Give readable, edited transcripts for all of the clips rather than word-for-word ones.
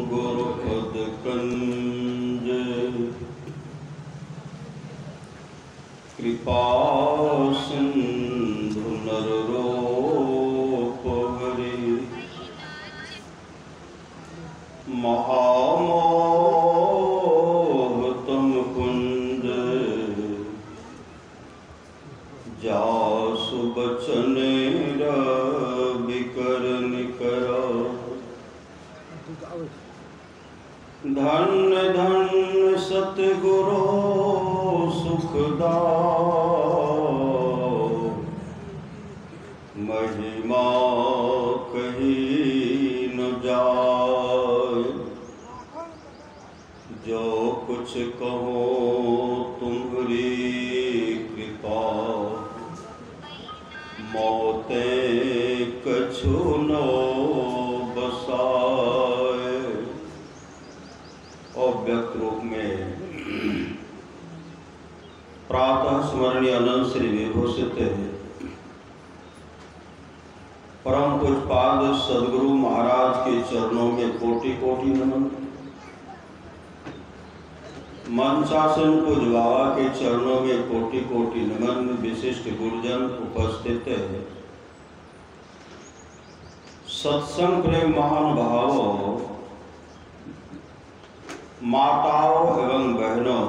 गुरुपद कंज कृपा सिंधु नररूप हरि महामोहतम कुंज जासु बचन रविकर निकर धन्य धन्य सतगुरु सुखदाओ महिमा कही न जाए जो कुछ कहो तुम्हारी कृपा मौते कछु न बसाए। और व्यक्त रूप में प्रातः स्मरणीय अनंत श्री विभूषित परम पूज्यपाद सद्गुरु महाराज के चरणों में कोटि कोटि नमन। मंचासन पूज्य बाबा के चरणों में कोटि कोटि नमन। विशिष्ट गुरुजन उपस्थित है, सत्संग प्रेम महानुभावों, माताओं एवं बहनों,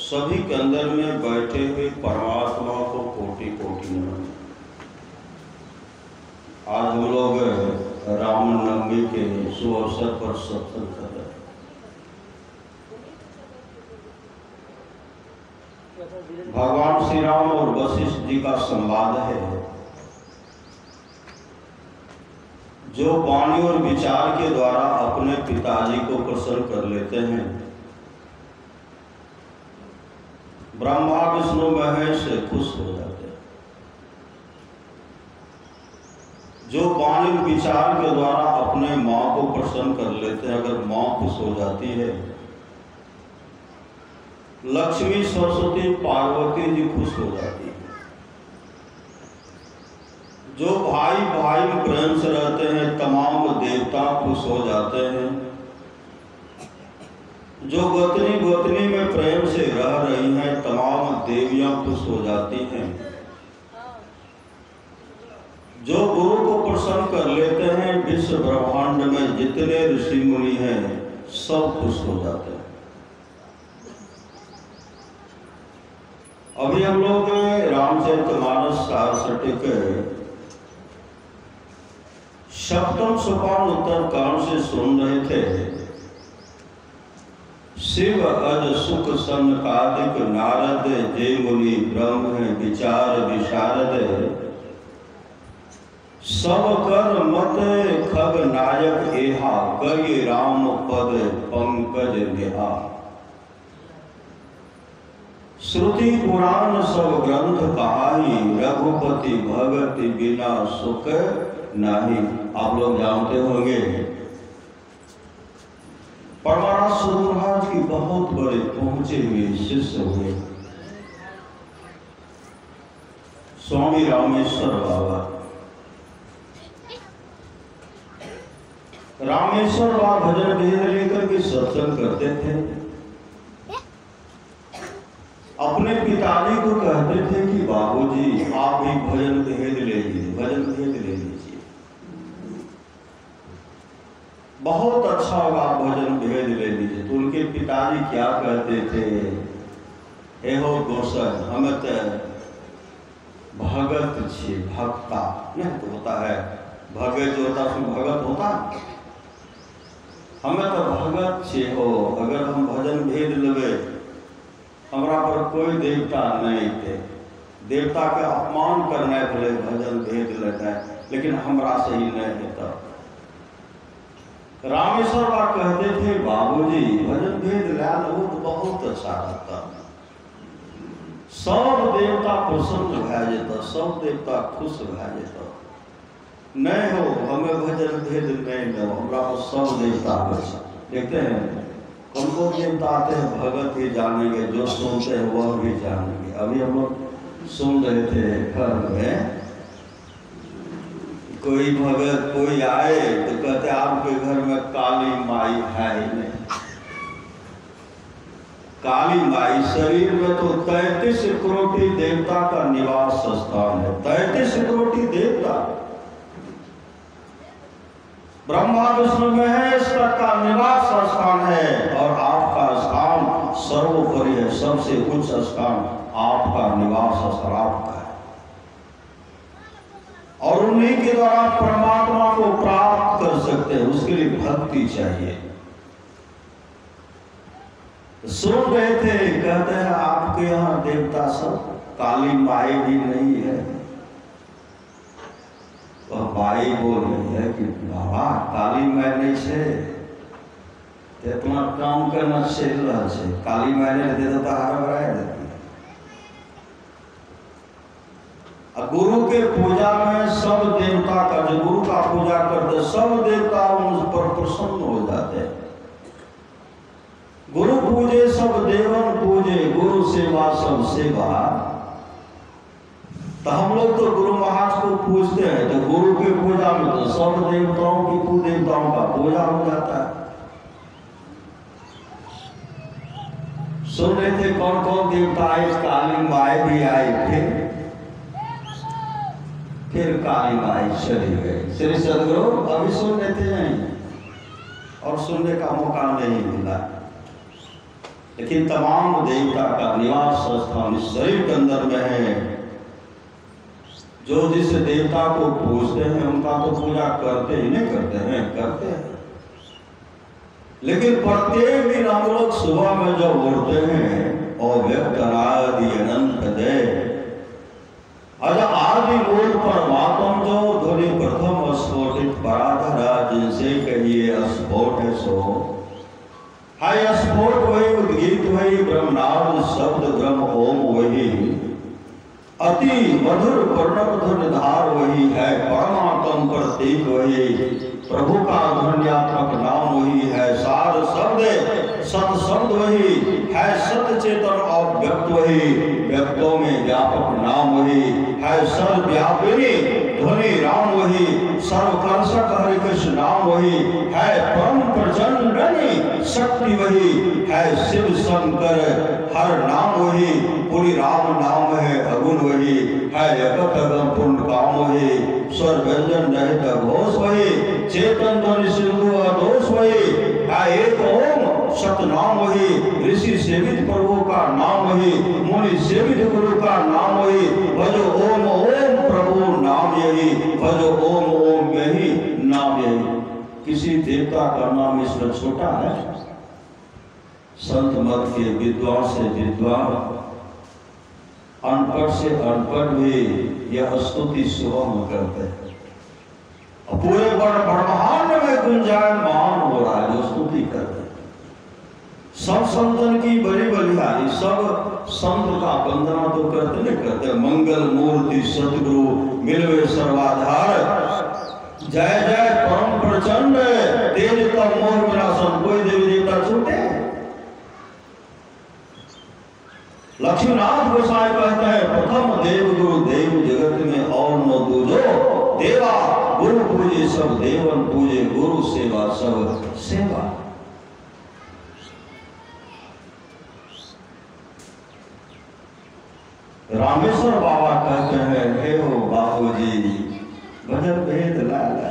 सभी के अंदर में बैठे हुए परमात्मा को कोटि कोटि नमन। आज हम लोग रामनवमी के शुभ अवसर पर सत्संग कर रहे हैं। भगवान श्री राम और वशिष्ठ जी का संवाद है, जो वाणी और विचार के द्वारा अपने पिताजी को प्रसन्न कर लेते हैं। ब्रह्मा विष्णु महेश खुश हो जाते हैं। जो वाणी और विचार के द्वारा अपने माँ को प्रसन्न कर लेते हैं, अगर माँ खुश हो जाती है, लक्ष्मी सरस्वती पार्वती जी खुश हो जाती है। जो भाई भाई में प्रेम से रहते हैं, तमाम देवता खुश हो जाते हैं। जो गोतनी गोतनी में प्रेम से रह रही हैं, तमाम देवियां खुश हो जाती हैं। जो गुरु को प्रसन्न कर लेते हैं, विश्व ब्रह्मांड में जितने ऋषि मुनि हैं सब खुश हो जाते हैं। अभी हम लोग रामचरितमानस सारस्वती के सप्तम सोपान उत्तर कांड से सुन रहे थे। शिव अज सुख सनकादिक नारद जय मुनि ब्रह्म विचार विशारद सब कर मत खग नायक एहा कई राम पद पंकज नेहा। श्रुति पुराण सब ग्रंथ कहाई रघुपति भगत बिना सुख नहीं। आप लोग जानते होंगे परमाराज स्वरूप महाराज की बहुत बड़े पहुंचे हुए शिष्य हुए स्वामी रामेश्वर बाबा। रामेश्वर बाबा भजन भेद लेकर के सत्संग करते थे। अपने पिताजी को कहते थे कि बाबूजी आप भी भजन भेद ले लीजिए, भजन भेद ले लीजिए, बहुत अच्छा होगा, आप भजन भेद ले लीजिए। तो उनके पिताजी क्या कहते थे, हे हो गोसाई हमें तो भगत छे, भक्ता नहीं तो होता है भगत जो होता उसमें भगत होता, हमें तो भगत छे हो। अगर हम भजन भेद लेवे, हमरा पर कोई देवता नहीं थे, देवता के अपमान करने भले भजन भेद लेते हैं, लेकिन हमरा से ही नहीं होता। रामेश्वर बाबा कहते थे बाबूजी भजन भेद ला लो तो बहुत अच्छा रहता, सब देवता प्रसन्न भै जेता, सब देवता खुश भै जेता। नहीं हो हमें भजन भेद नहीं लो, हमरा को सब देवता देखते हैं। कौन कौन देवता आते हैं भगत ही जानेंगे, जो सुनते हैं वह भी जानेंगे। अभी हम लोग सुन रहे थे घर में कोई भगत कोई आए तो कहते आपके घर में काली माई है ही नहीं। काली माई शरीर में तो 33 करोड़ देवता का निवास स्थान है। 33 करोड़ देवता ब्रह्मा विष्णु महेश का निवास स्थान है और आपका स्थान सर्वोपरि है। सबसे उच्च स्थान आपका निवास स्थान आपका है और उन्हीं के द्वारा परमात्मा को प्राप्त कर सकते हैं। उसके लिए भक्ति चाहिए। सुन रहे थे, कहते हैं आपके यहाँ देवता सब काली माई भी नहीं है। तो माई बोल रही है कि बाबा काली माई नहीं छे तो इतना काम करना चल रहा है। काली माई ने दे देता हर बराए देती। गुरु के पूजा में सब देवता का, जो गुरु का पूजा करते सब देवता उन पर प्रसन्न हो जाते हैं। गुरु पूजे सब देवन पूजे, गुरु सेवा सब सेवा। तो हम लोग तो गुरु महाराज को पूजते हैं, तो गुरु के पूजा में तो सब देवताओं की कुदेवताओं का पूजा हो जाता है। सुन रहे थे कौन कौन देवता आए, काली माई भी आई, फिर काली माई चली गई। श्री सदगुरु अभी सुन लेते हैं और सुनने का मौका नहीं मिला, लेकिन तमाम देवता का निवास स्थान इस शरीर के अंदर में है। जो जिस देवता को पूजते हैं उनका तो पूजा करते ही नहीं करते हैं, करते हैं। लेकिन प्रत्येक दिन हम लोग सुबह में जब उठते हैं और व्यक्त आदि अनंत दे आदि मूल परमात्म जो ध्वनि प्रथम स्फोटित पराधरा जिनसे कहिए स्फोट है सो हाय स्फोट वही उद्गीत वही ब्रह्मनाद शब्द ब्रह्म ओम वही अति मधुर वर्णमधुर धार वही है। परमात्म प्रतीक वही प्रभु का ध्वन्यात्मक नाम वही है। सार शब्द सत शब्द वही है। सत चेतन और व्यक्त वही व्यक्तों में व्यापक नाम वही है। सर्वव्यापिनी ध्वनि राम वही सर्वकर्षक हरि कृष्ण नाम वही है। परम प्रचंडनी शक्ति वही है। शिव शंकर हर नाम वही पूरी राम नाम है। अगुण वही है। एकत अगम पूर्ण काम वही स्वर व्यंजन रहित घोष वही चेतन ध्वनि सिंधु दोष वही है। एक ओम सतनाम वही ऋषि सेवित प्रभु का नाम वही मुनि सेवित गुरु का नाम वही। भजो ओम ओम प्रभु नाम यही भजो ओम ओम यही नाम यही। किसी देवता का नाम इसमें छोटा है। संत मत के विद्वान से विद्वान अनपढ़ से अनपढ़ भी यह स्तुति सुबह में करते हैं। पूरे ब्रह्मांड में गुंजायमान हो रहा है जो स्तुति करते हैं। सब संतन की बड़ी बलिहारी सब संत का वंदना तो करते नहीं करते। मंगल मूर्ति सतगुरु मिलवे सर्वाधार जय जय परम प्रचंड तेज तब मोह विनाशन। कोई देवी देवता छूटे। लक्ष्मीनाथ गोसाई कहते हैं प्रथम देव गुरु देव जगत में और न दूजो देवा। गुरु पूजे सब देवन पूजे गुरु सेवा सब सेवा। रामेश्वर बाबा कहते हैं हे हो बाबूजी भजन भेद लाला।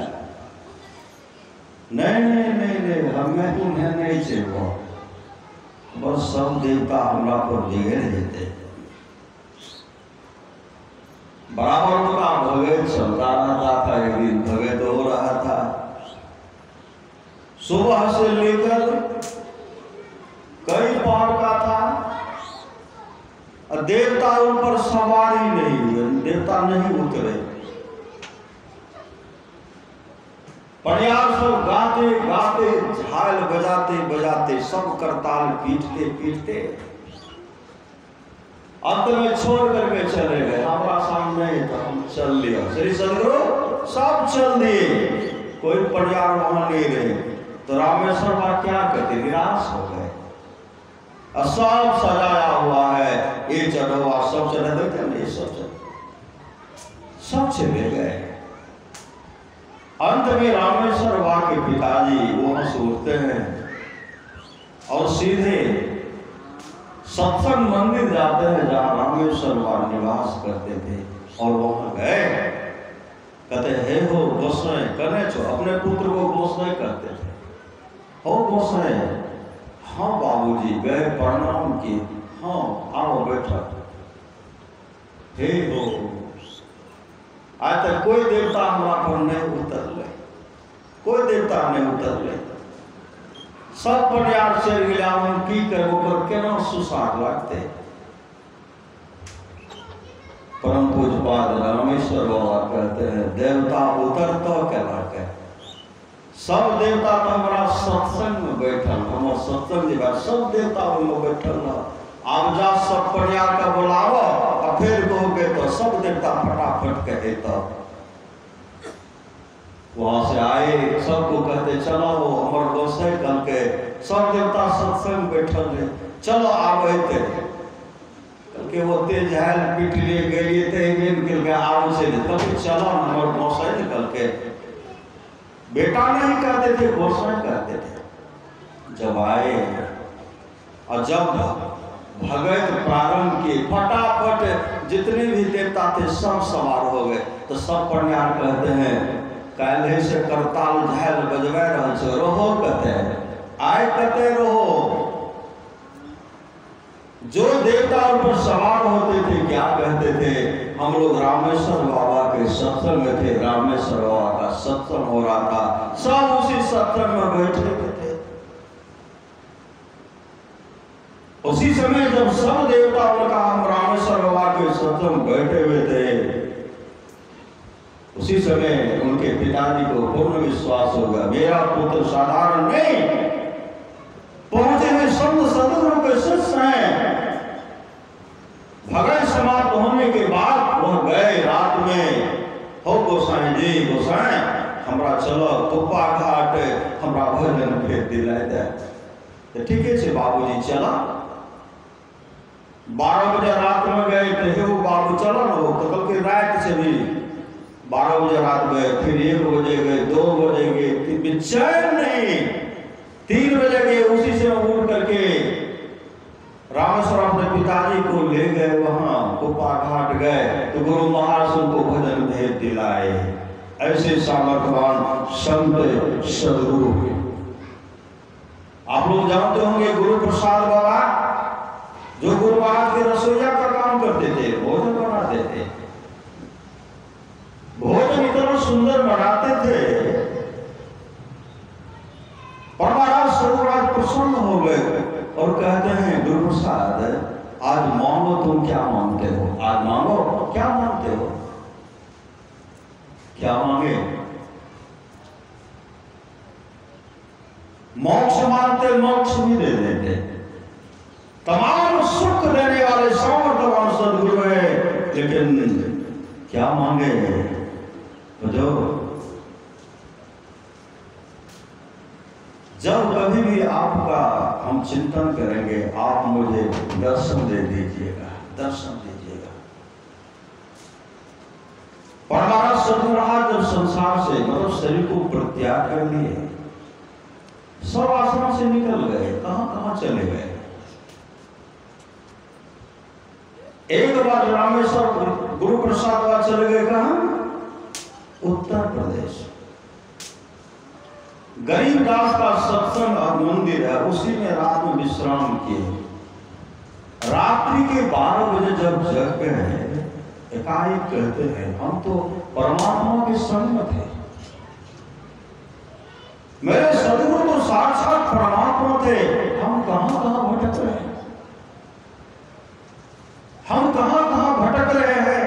नहीं हमें तुम्हें नहीं चाहिए। बस सब देवता हमरा पर जगह देते। बराबर उनका भगत चलता रहता था। एक दिन भगत हो रहा था। सुबह से लेकर कई पार का था। देवता ऊपर सवारी नहीं हुए। देवता नहीं उतरे। परियार सब गाते गाते झाल बजाते बजाते सब करताल पीटते पीटते अंत में छोड़ करके चले गए। हमारा सामने तो हम चल लिया। श्री सदगुरु सब चल दिए। कोई परियार वहां नहीं रहे। तो रामेश्वर बा क्या कहते निराश हो गए। सब सजाया हुआ है। ये चढ़वा सब चले देते सब चले गए। अंत में रामेश्वर बा के पिताजी वहां से उठते हैं और सीधे सत्संग मंदिर जाते हैं जहां रामेश्वर बा निवास करते थे। और वहां गए, कहते हे हो गोसाई करने छो, अपने पुत्र को गोसाई कहते थे। हो गोसाई, हाँ बाबूजी, गए प्रणाम किए, हाँ आओ बैठा। हे हो, आज तक कोई देवता हमारा पर नहीं उतरले, कोई देवता नहीं उतरले, सब परिवार चल गया, हम की कर केना सुसार लगते। परम पूज्यपाद रामेश्वर बाबा कहते हैं देवता उतरता कहला के, सब देवता तो हमारा सत्संग में बैठल, हमारा सत्संग जी बात सब देवता में बैठल ना। अब जा सब परिवार का बुलावो और फिर कहोगे तो सब देवता फटाफट कहे। तो वहां से आए, सबको कहते चलो हमारे गोसाई कल के सब देवता सत्संग बैठल है, चलो आवे थे। कल के वो तेज हाल पीट लिए गए थे, निकल के आव से कभी चलो हमारे गोसाई निकल के, बेटा नहीं कहते थे, गोसाई कहते थे। जब आए और जब भगत प्रारंभ किए, फटाफट जितने भी देवता थे सब सवार हो गए। तो सब परिवार कहते हैं काल्हे से करताल झाल बजवा रहे छो, रहो कहते हैं, आए कहते रहो। जो देवता ऊपर सवार होते थे क्या कहते थे, हम लोग रामेश्वर बाबा के सत्संग में थे, रामेश्वर बाबा का सत्संग हो रहा था, सब उसी सत्संग में बैठे हुए थे। उसी समय जब सब देवताओं का हम रामेश्वर बाबा के सत्संग बैठे हुए थे, उसी समय उनके पिताजी को पूर्ण विश्वास हो गया मेरा पुत्र साधारण नहीं, पहुंचे हुए संत सदगुरु के शिष्य हैं। भगत समाप्त होने के बाद वह गए रात में, हो गोसाई जी, गोसाई हमरा चलो तुप्पा घाट हमरा भजन फिर दिलाए दे। तो ठीक है बाबूजी चला। 12 बजे रात में गए थे, वो बाबू चलो ना, तो कल के रात से भी 12 बजे रात गए, फिर 1 बजे गए, 2 बजे गए, बेचैन नहीं, 3 बजे गए। उसी से उठ करके रामेश्वर अपने पिताजी को ले गए, वहां कुप्पा घाट गए तो गुरु महाराज उनको भजन भेद दिलाए। ऐसे सामर्थ्यवान संत सदगुरु। आप लोग जानते होंगे गुरु प्रसाद बाबा, जो गुरु महाराज के रसोईया का काम करते थे, भोजन बनाते थे, भोजन इतना सुंदर बनाते थे। पर महाराज सदगुरुराज प्रसन्न हो गए और कहते हैं गुरु प्रसाद आज मांगो, तुम क्या मांगते हो, आज मांगो, क्या मांगते हो, क्या मांगे। मोक्ष मांगते, मोक्ष भी दे देते, तमाम सुख देने वाले सामर्थ्यवान सदगुरु है, लेकिन क्या मांगे जो जब कभी भी आपका हम चिंतन करेंगे, आप मुझे दर्शन दे दीजिएगा, दर्शन दीजिएगा। पर महाराज सदगुरुराज जब संसार से मतलब शरीर को परित्याग कर लिए, सब आश्रम से निकल गए, कहां कहां चले गए। एक बार रामेश्वर गुरु प्रसाद चले गए, कहां, उत्तर प्रदेश। गरीबदास का सत्संग और मंदिर है, उसी में रात में विश्राम किए। रात्रि के 12 बजे जब जग गए, एकाएक कहते हैं हम तो परमात्मा के संग में थे, मेरे सदगुरु तो साक्षात परमात्मा थे, हम कहां कहां भटक रहे हैं, हम कहां कहां भटक रहे हैं।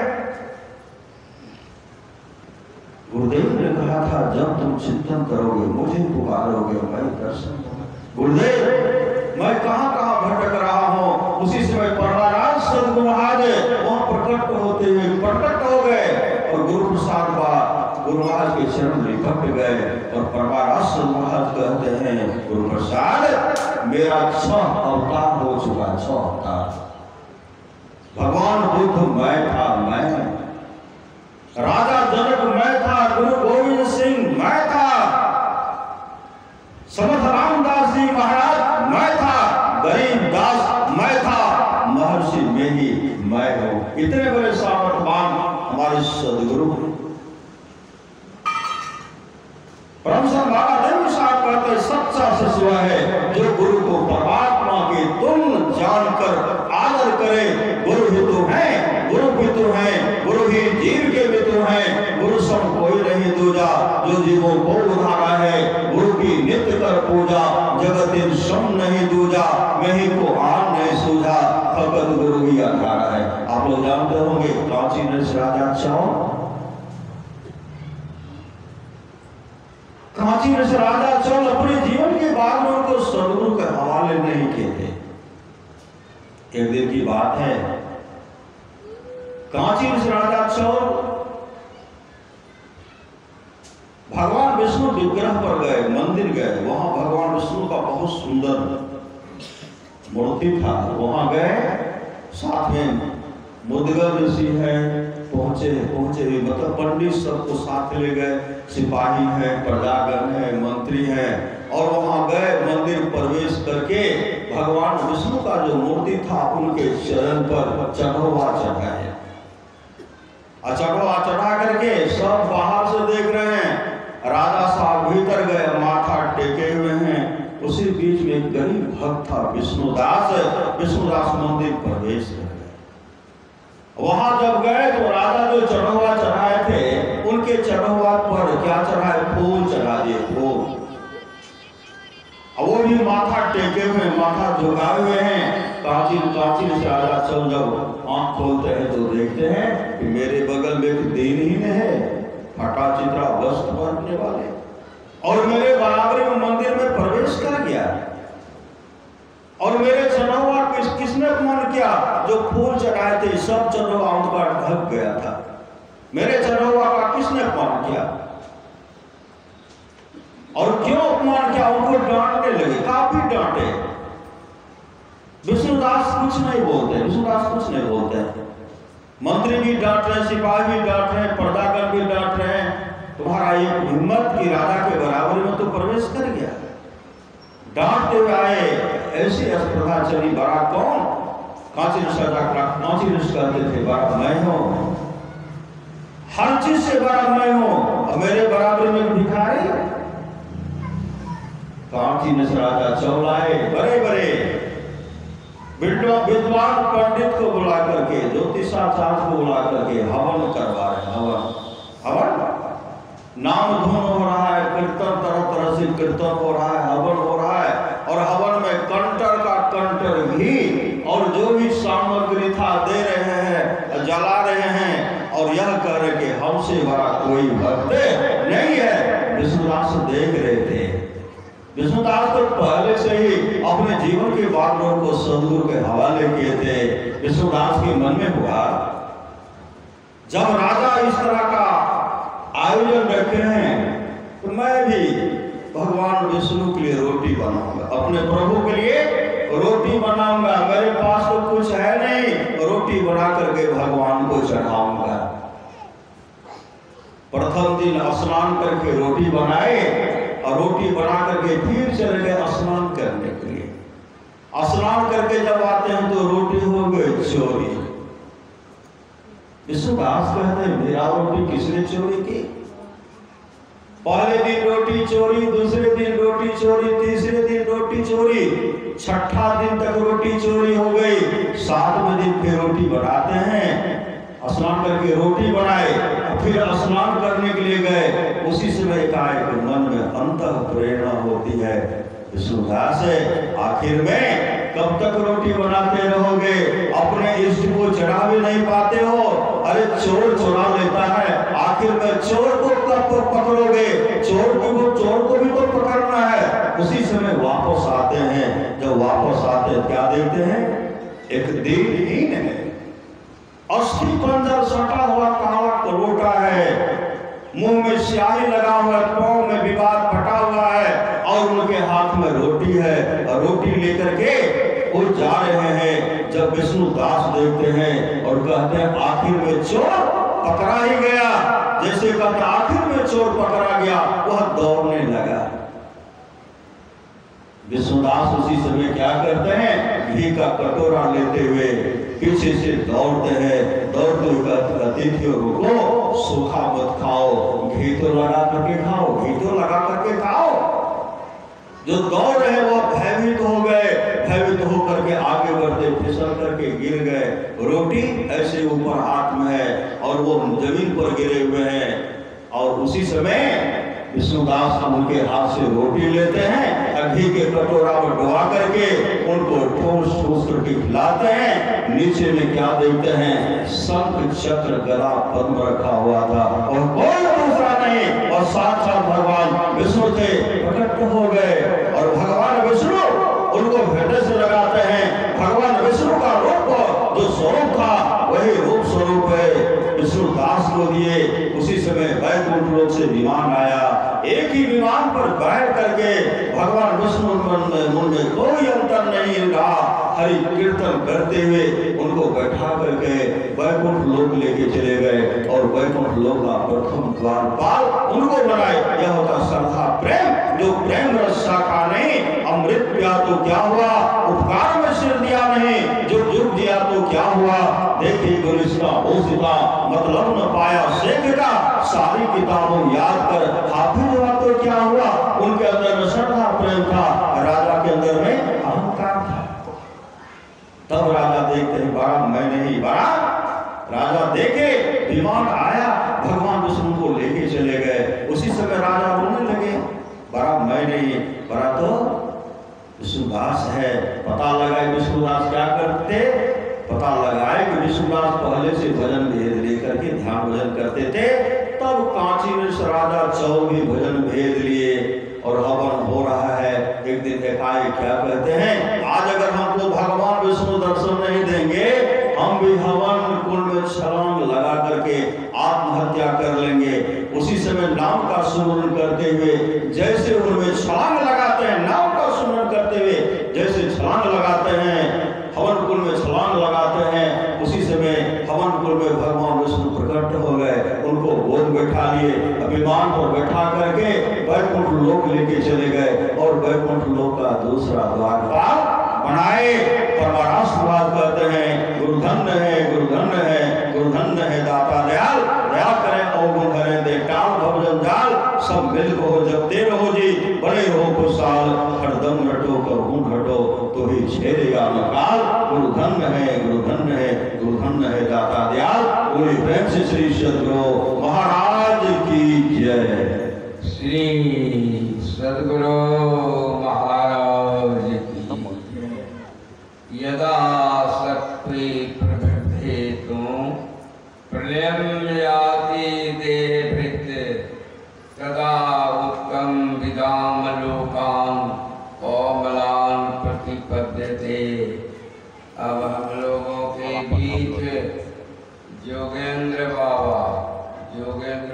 गुरुदेव ने कहा था जब तुम चिंतन करोगे, मुझे पुकारोगे, मैं दर्शन दूंगा। गुरुदेव मैं कहां कहां भटक रहा हूं। उसी समय परमाराज सदगुरु महाराज वहां प्रकट होते हुए प्रकट हो गए और गुरु प्रसाद गुरु महाराज के चरण लिपट गए और परमाराज सदगुरु महाराज कहते हैं गुरु प्रसाद मेरा 6 अवतार हो चुका, 6 अवतार। भगवान बुद्ध मैं था, मैं राजा जनक मैं था, गुरु गोविंद सिंह मैं इतने बड़े सामर्थ्यवान हमारे सदगुरु परम संभादेव साहब कहते सच्चा शिष्य है जो गुरु को परमात्मा के तुम जानकर आदर करे। गुरु ही तो है, गुरु भी तो है, गुरु ही जीव के भी तो है। गुरु सब कोई नहीं दूजा, जो जीवों को उधारा है। गुरु की नित्य कर पूजा, जगत इन सम नहीं दूजा। मैं ही को आन नहीं सूझा, फकत गुरु ही अंधारा है। आप लोग जानते होंगे कांची नरेश राजा चौल, कांची नरेश राजा चौल अपने जीवन के बागों को सदगुरु के हवाले नहीं किए थे। एक दिन की बात है, कांची नरेश राजा चौल भगवान विष्णु विग्रह पर गए, मंदिर गए। वहां भगवान विष्णु का बहुत सुंदर मूर्ति था। वहां गए, साथ में मुद्गल ऋषि है, पहुंचे भी मतलब पंडित सबको साथ ले गए, सिपाही है, प्रजागण है, मंत्री है। और वहां गए, मंदिर प्रवेश करके भगवान विष्णु का जो मूर्ति था उनके चरण पर चढ़वा चढ़ाए। चढ़वा चढ़ा करके सब बाहर से देख रहे हैं। राजा साहब भीतर गए, माथा टेके हुए हैं। उसी बीच में एक गरीब भक्त था विष्णुदास। विष्णुदास मंदिर प्रवेश कर गए। वहां जब गए तो राजा जो चढ़वा चढ़ाए थे उनके चढ़वा पर क्या चढ़ाए, फूल चढ़ा दिए, फूल। वो भी माथा टेके हुए, माथा झुकाए हुए हैं। कांची से राजा चल जब आंख खोलते हैं तो देखते हैं कि मेरे बगल में एक दीनहीन है, फटा चित्रा वस्त्र पहनने वाले, और मेरे बराबरी में मंदिर में प्रवेश कर गया। और मेरे चढ़वा किसने अपमान किया, जो फूल चढ़ाए थे सब चढ़वा उनका ढक गया था। मेरे चढ़वा का किसने अपमान किया और क्यों अपमान किया, उनको डांटने लगे, काफी डांटे। विष्णुदास कुछ नहीं बोलते, विष्णुदास कुछ नहीं बोलते। मंत्री भी डांट रहे, सिपाही भी डांट रहे, प्रजागण भी डांट रहे हैं। तुम्हारा ये हिम्मत की राजा के बराबरी में तो प्रवेश कर गया। डांटते हुए आए, ऐसी अस्पर्धा चली, बड़ा कौन? कांची नरेश कहते थे बड़ा मैं हूं, हर चीज से बड़ा मैं हूं, और मेरे बराबरी में भिखारी। कांची नरेश राजा चौल आए, बड़े बड़े विद्वान पंडित को बुला करके, ज्योतिषाचार्य को बुला करके हवन करवा रहे। हवन नाम धुन हो रहा है, कीर्तन तरह तरह से कीर्तन हो रहा है, हवन हो रहा है। और हवन में कंटर का कंटर घी और जो भी सामग्री था दे रहे हैं, जला रहे हैं, और यह कह रहे कि हमसे बड़ा कोई भक्त नहीं है। विष्णुदास देख रहे थे। विष्णुदास तो पहले से ही अपने जीवन के बागों को सदगुरु के हवाले किए थे। विष्णुदास के मन में हुआ, जब राजा इस तरह का आयोजन रखे हैं तो मैं भी भगवान विष्णु के लिए रोटी बनाऊंगा, अपने प्रभु के लिए रोटी बनाऊंगा। मेरे पास तो कुछ है नहीं, रोटी बना करके भगवान को चढ़ाऊंगा। प्रथम दिन स्नान करके रोटी बनाए, और रोटी बना करके फिर चले गए स्नान करने के लिए। स्नान करके जब आते हैं तो रोटी हो गई चोरी। विष्णुदास कहते हैं मेरा रोटी किसने चोरी की? पहले दिन रोटी चोरी, दूसरे दिन रोटी चोरी, तीसरे दिन रोटी चोरी, छठा दिन तक रोटी चोरी हो गई। 7वें दिन फिर रोटी बनाते हैं, स्नान करके रोटी बनाए, फिर स्नान करने के लिए गए। उसी समय एकाएक मन में अंतः प्रेरणा होती है, विष्णुदास आखिर में कब तक रोटी बनाते रहोगे? अपने इष्ट को चढ़ा भी नहीं पाते हो। अरे चोर चुरा लेता है, आखिर में चोर को कब पकड़ोगे? चोर को भी तो पकड़ना है। उसी समय वापस आते हैं। जब वापस आते हैं क्या देखते हैं? एक दीनहीन है, अस्थि पंजर सटा हुआ काला करोटा है, मुंह में स्याही लगा हुआ, पांव में विवाद फटा हुआ है, और उनके हाथ में रोटी है। और रोटी लेकर के वो जा रहे हैं। जब विष्णुदास देखते हैं और कहते हैं आखिर में चोर पकड़ा ही गया। जैसे कहते आखिर में चोर पकड़ा गया, वह दौड़ने लगा। विष्णुदास उसी समय क्या करते हैं? घी का कटोरा लेते हुए पीछे से दौड़ते हैं, दौड़ते हुए अतिथियों रुको, सूखा मत खाओ, घी तो लगा करके खाओ, घी तो लगा करके खाओ। जो दौड़ रहे वो भयभीत हो गए, भयभीत होकर के आगे बढ़ते फिसल करके गिर गए। रोटी ऐसे ऊपर हाथ में है और वो जमीन पर गिरे हुए हैं। और उसी समय विष्णुदास उनके हाथ से रोटी लेते हैं, घी के कटोरा में डुबा करके उनको ठोस ठोस करके खिलाते हैं। नीचे में क्या देखते हैं, शंख चक्र गदा पद्म रखा हुआ था और कोई दूसरा नहीं, और साक्षात भगवान विष्णु थे, प्रकट हो गए। और भगवान विष्णु उनको हृदय से लगाते हैं। भगवान विष्णु का रूप जो स्वरूप था वही रूप स्वरूप है, विष्णुदास को दिए। उसी समय वैकुंठ लोक से विमान आया, एक ही विमान पर बैठ करके भगवान विष्णु में कोई अंतर नहीं रहा, हरि कीर्तन करते हुए उनको बैठा करके वैकुंठ लोक लेके चले गए। और वैकुंठ लोक का प्रथम द्वारपाल उनको बनाए। यह होता श्रद्धा प्रेम, जो प्रेम रस शाखा नहीं, अमृत पिया तो क्या हुआ, उपकार में सिर दिया नहीं, जो जुग दिया तो क्या हुआ। देखिए गुलिस्ता ओसिता मतलब न पाया शेख का, सारी किताबों याद कर हाफिज हुआ तो क्या हुआ। उनके अंदर में श्रद्धा प्रेम था, राजा के अंदर में अहंकार था। तब राजा देखते हैं बड़ा मैं नहीं बड़ा। राजा देखे विमान आया, भगवान विष्णु को लेके चले गए। उसी समय राजा रोने लगे, बड़ा मैं नहीं बड़ा तो विष्णुदास है। पता लगा विष्णुदास क्या करते, पता लगाए कि विष्णुदास पहले से भजन भेद लेकर के ध्यान भजन करते थे। तब कांची में राजा चौर भी भजन भेद लिए और हवन हो रहा है। एक दिन एकाएक क्या कहते हैं, आज अगर हमको भगवान विष्णु दर्शन नहीं देंगे, हम भी हवन कुंड में छलांग लगा करके आत्महत्या कर लेंगे। उसी समय नाम का सुमरण करते हुए जैसे उनमें छलांग लगाते हैं, नाम का सुमरण करते हुए जैसे छलांग लगाते हैं, हवन कुंड में छलांग लगाते हैं, उसी समय हवन कुंड में भगवान विष्णु प्रकट हो गए। उनको गोद बैठा लिए, विमान पर बैठा करके वैकुंठ लोक लेके चले गए और वैकुंठ लोक का दूसरा द्वारपाल बनाए। परमाराष्ट्रवाद कहते हैं, गुरुधन्य है, गुरुधन्य है, गुरुधन्य है दाता दयाल, दया करें अवगुण करें दे टाल भवजन जाल। सब मिल को जपते रहो जी, बड़े हो खुशहाल, हरदम रटो करूं हटो तो ही छेड़ेगा मकाल। गुरुधन्य है, गुरुधन्य है, गुरुधन्य है दाता दयाल। पूरी प्रेम से श्री सद्गुरु महाराज की जय। श्री सद्गुरु महाराज की यदा शक्ति प्रवृद्धेतु प्रलयं याति देहभृत् तदा उत्तम विदाम लोकान् कोमलान् प्रतिपद्यते। अब हम लोगों के बीच जोगेंद्र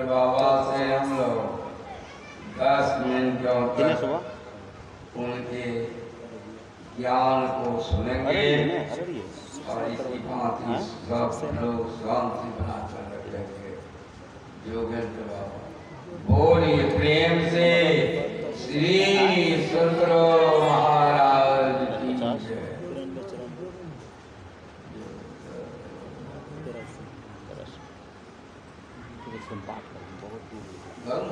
बाबा से हम लोग 10 मिनटों तक उनके ज्ञान को सुनेंगे और इसी भांति सब लोग शांति बनाकर रखेंगे। जोगेंद्र बाबा बोलिए प्रेम से श्री सद्गुरु महाराज की जय। बहुत